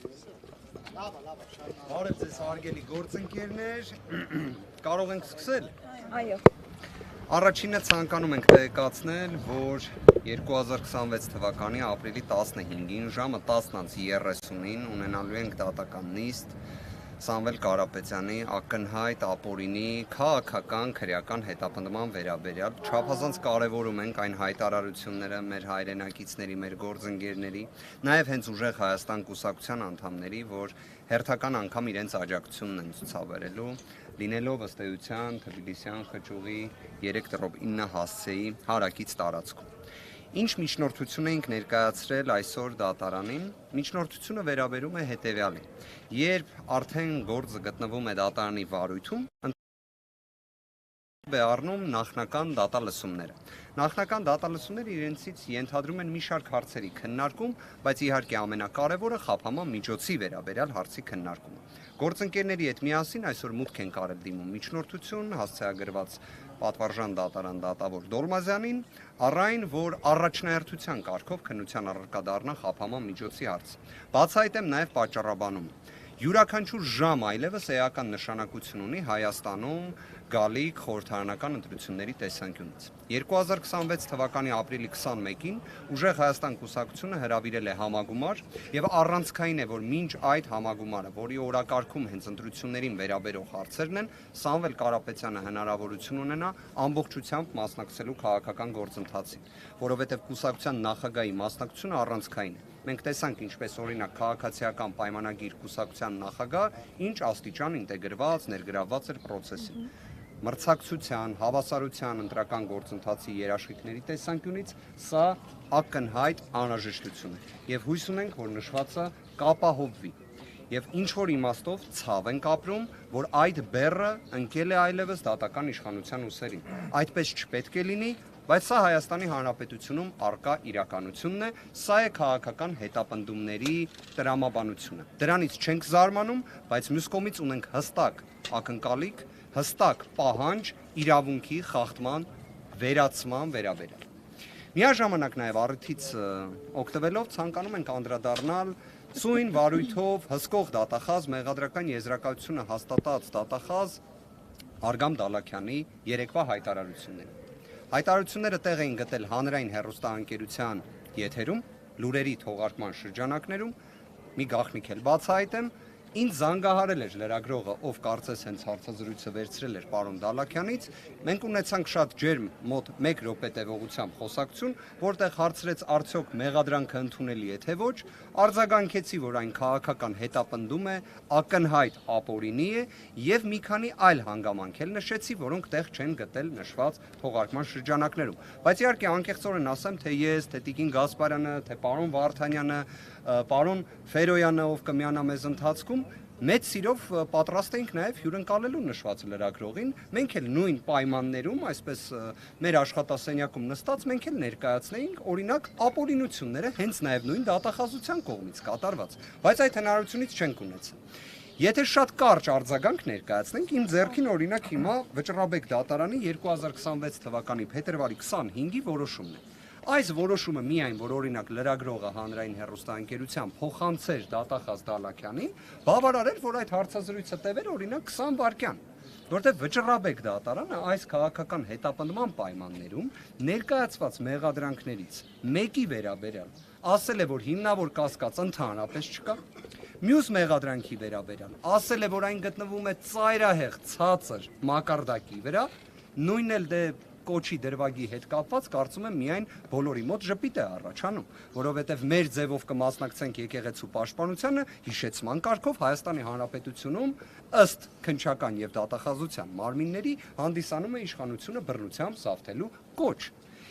Բարև ձեզ հարգելի գործընկերներ, կարող ենք սկսել։ Այո։ Առաջինը ցանկանում ենք տեղեկացնել, որ 2026 թվականի ապրիլի 15-ին ժամը 10:30-ին ունենալու ենք դատական նիստ Սամվել Կարապետյանի ակնհայտ ապօրինի քաղաքական քրեական հետապնդման վերաբերյալ չափազանց կարևորում ենք այն հայտարարությունները մեր հայրենակիցների, մեր գործընկերների, նաև հենց ուժեղ Հայաստան կուսակցության անդամների, որ հերթական անգամ իրենց աջակցությունն են ցուցաբերելու, լինելով ըստ էության Թբիլիսյան խճուղի 3-9 հասցեի հարակից տարածքում։ Ինչ միջնորդություն էինք ներկայացրել այսօր դատարանին, միջնորդությունը վերաբերում է հետևյալին. երբ արդեն գործը գտնվում է դատարանի վարույթում, է առնում նախնական դատալսումները։ Նախնական դատալսումները իրենցից ենթադրում են մի շարք հարցերի քննարկում, բայց իհարկե ամենակարևորը խափանման միջոցի վերաբերյալ հարցի քննարկումը։ Գործընկերների հետ միասին այսօր մուտք ենք արել դիմում միջնորդություն, հասցեագրված պատվարժան դատարան դատավոր Դոլմազյանին, առայն որ առաջնահերթության կարգով քննության առարկա դառնա խափանման միջոցի հարց։ Բացահայտեմ նաև պատճառաբանումը։ Յուրաքանչյուր ժամ այլևս էական նշանակություն ունի Հայաստանում գալիք խորհրդարանական ընտրությունների տեսանկյունից։ 2026 թվականի ապրիլի 21-ին ուժեղ Հայաստան կուսակցությունը հրավիրել է համագումար եւ առանցքային է, որ մինչ այդ համագումարը, որի օրակարգում հենց ընտրություններին վերաբերող հարցերն են, Սամվել Կարապետյանը հնարավորություն ունենա ամբողջությամբ մասնակցելու քաղաքական գործընթացին, որովհետեւ կուսակցության նախագահի մասնակցությունը առանցքային է։ Մենք տեսանք ինչպես օրինակ քաղաքացիական պայմանագիր կուսակցության նախագահ ինչ աստիճան ինտեգրված, ներգրավված էր process-ին։ Մրցակցության, հավասարության, ընտրական գործընթացի երաշխիքների տեսանկյունից սա ակնհայտ անհրաժեշտություն է եւ հույս ունենք, որ նշվածը կապահովվի։ Եվ ինչ որ իմաստով ցավ ենք ապրում, որ այդ բեռը ընկել է այլևս դատական իշխանության ուսերին։ Այդպես չպետք է լինի, բայց սա Հայաստանի Հանրապետությունում արկա իրականությունն է, սա է քաղաքական հետապնդումների տրամաբանությունը։ Դրանից չենք զարմանում, բայց մյուս կողմից ունենք հստակ ակնկալիք, հստակ պահանջ իրավունքի խախտման վերացման վերաբերյալ։ Միաժամանակ նաև առիթից օգտվելով ցանկանում ենք անդրադառնալ սույն վարույթով հսկող դատախազ մեղադրական եզրակացությունը հաստատած դատախազ Արգամ Դալաքյանի երեկվա հայտարարություններին։ Հայտարարությունները տեղ էին գտել հանրային հեռուստաընկերության եթերում, լուրերի թողարկման շրջանակներում, մի գաղտնիք էլ բացահայտեմ, ինձ զանգահարել էր լրագրողը, ով կարծես հենց հարցազրույցը վերցրել էր պարոն Դալաքյանից, մենք ունեցանք շատ ջերմ մոտ 1 րոպե տևողությամբ խոսակցություն, որտեղ հարցրեց արդյոք մեղադրանքը ընդունելի է թե ոչ, արձագանքեցի, որ այն քաղաքական հետապնդում է, ակնհայտ ապօրինի է եւ մի քանի այլ հանգամանքեր նշեցի, որոնք տեղ չեն գտել նշված թողարկման շրջանակներում։ Բայց իհարկե անկեղծորեն ասեմ, թե ես, թե Տիկին Գասպարյանը, թե պարոն Վարդանյանը, պարոն Ֆերոյանը, ով կմիանա մեզ ընթացքում, մեծ սիրով պատրաստ էինք նաև հյուրընկալելու նշված լրագրողին, մենք էլ նույն պայմաններում, այսպես մեր աշխատասենյակում նստած, մենք էլ ներկայացնեինք օրինակ ապօրինությունները հենց նաև նույն դատախազության կողմից կատարված, բայց այդ հնարավորությունից չենք ունեցել։ Եթե շատ կարճ արձագանք ներկայացնենք, իմ ձեռքին օրինակ հիմա Վճռաբեկ դատարանի 2026 թվականի փետրվարի 25-ի որոշումն է։ Այս որոշումը միայն, որ օրինակ լրագրողը հանրային հեռուստաընկերության փոխանցեր դատախազ Դալաքյանին, բավարար էր, որ այդ հարցազրույցը տևեր օրինակ 20 վայրկյան, որտեղ Վճռաբեկ դատարանը այս քաղաքական հետապնդման պայմաններում ներկայացված մեղադրանքներից մեկի վերաբերյալ ասել է, որ հիմնավոր կասկած ընդհանրապես չկա, մյուս մեղադրանքի վերաբերյալ ասել է, որ այն գտնվում է ծայրահեղ ցածր մակարդակի վրա, նույնն էլ դե կոչի դրվագի հետ կապված կարծում եմ միայն բոլորի մոտ ժպիտ է առաջանում, որովհետև մեր ձևով կմասնակցենք եկեղեցու պաշտպանությանը հիշեցման կարգով Հայաստանի Հանրապետությունում ըստ քննչական եւ դատախազության մարմինների հանդիսանում է իշխանությունը բռնությամբ սավթելու կոչ։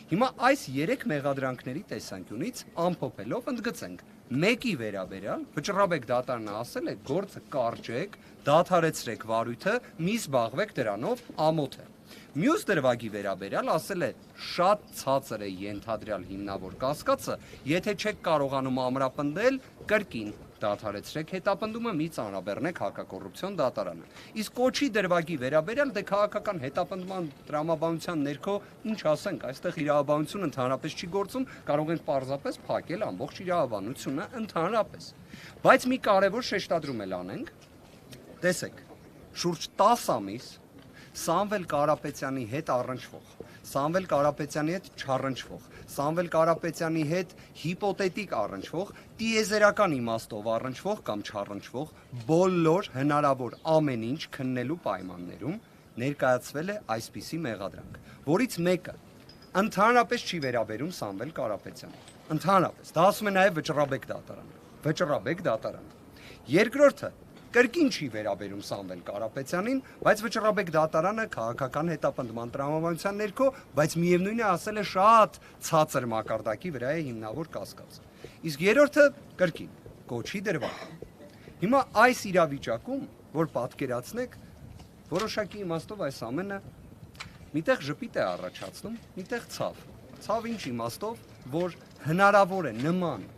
Հիմա այս 3 մեղադրանքների տեսանկյունից ամփոփելով ընդգծենք մեկի վերաբերյալ Վճռաբեկ դատարանը ասել է գործը կարճեք, դադարեցրեք վարույթը, մի զբաղվեք դրանով, ամոթ է։ Մյուս դրվագի վերաբերյալ ասել է շատ ցածր է ենթադրյալ հիմնավոր կասկածը, եթե չեք կարողանում ամրապնդել կրկին դադարեցրեք հետապնդումը, մի ծանրաբեռնեք հակակոռուպցիոն դատարանը։ Իսկ կոչի դրվագի վերաբերյալ դե քաղաքական հետապնդման տրամաբանության ներքո ինչ ասենք, այստեղ իրավաբանությունը ընդհանրապես չի գործում, կարող են պարզապես փակել ամբողջ իրավաբանությունը ընդհանրապես։ Բայց մի կարևոր շեշտադրում էլ անենք, տեսեք, շուրջ 10 ամիս Սամվել Կարապետյանի հետ առնչվող, Սամվել Կարապետյանի հետ չառնչվող, Սամվել Կարապետյանի հետ հիպոթետիկ առնչվող, տիեզերական իմաստով առնչվող կամ չառնչվող բոլոր հնարավոր ամեն ինչ քննելու պայմաններում ներկայացվել է այսպիսի մեղադրանք, որից մեկը ընդհանրապես չի վերաբերում Սամվել Կարապետյանին։ Ընդհանրապես, դա ասում է նաև Վճռաբեկ դատարանը։ Վճռաբեկ դատարանը։ Երկրորդը կրկին չի վերաբերում Սամվել Կարապետյանին, բայց Վճռաբեկ դատարանը քաղաքական հետապնդման տրամաբանության ներքո, բայց միևնույնն է ասել է շատ ցածր մակարդակի վրա է հիմնավոր կասկածը։ Իսկ երրորդը կրկին կոչի դրվագ։ Հիմա այս իրավիճակում, որ պատկերացնեք, որոշակի իմաստով այս ամենը միտեղ ժպիտ է առաջացնում, միտեղ ցավ։ Ցավ ինչ իմաստով, որ հնարավոր է նման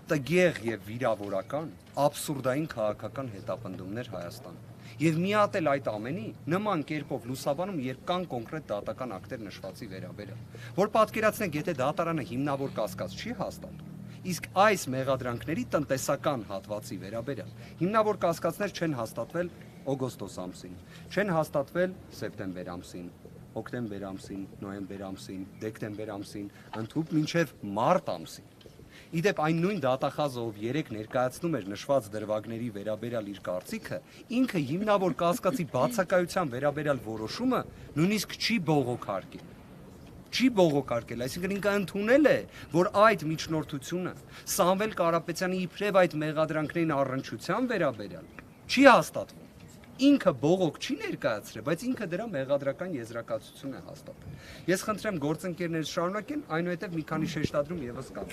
տգեղ եւ վիրավորական աբսուրդային քաղաքական հետապնդումներ Հայաստանում։ Եվ մի հատ էլ այդ ամենի նման կերպով լուսաբանում, երբ կան կոնկրետ դատական ակտեր նշվածի վերաբերյալ, որ պատկերացնենք, եթե դատարանը հիմնավոր կասկած չի հաստատում, իսկ այս մեղադրանքների տնտեսական հատվածի վերաբերյալ հիմնավոր կասկածներ չեն հաստատվել օգոստոս ամսին, չեն հաստատվել սեպտեմբեր ամսին, հոկտեմբեր ամսին, նոյեմբեր ամսին, դեկտեմբեր ամսին, ընդհուպ մինչև մարտ ամսին։ Իդեպ այն նույն դատախազը, ով երեք ներկայացնում էր նշված դրվագների վերաբերյալ իր կարծիքը, ինքը հիմնավոր կասկածի բացակայության վերաբերյալ որոշումը նույնիսկ չի բողոքարկել։ Չի բողոքարկել, այսինքն ինքը ընդունել է, որ այդ միջնորդությունը Սամվել Կարապետյանի իբրև այդ մեղադրանքներին առնչության վերաբերյալ չի հաստատվում։ Ինքը բողոք չի ներկայացրել, բայց ինքը դրա մեղադրական եզրակացություն է հաստատել։ Ես խնդրեմ գործընկերներս շարունակեն, այնուհետև մի քանի շեշտադրում եւս կա։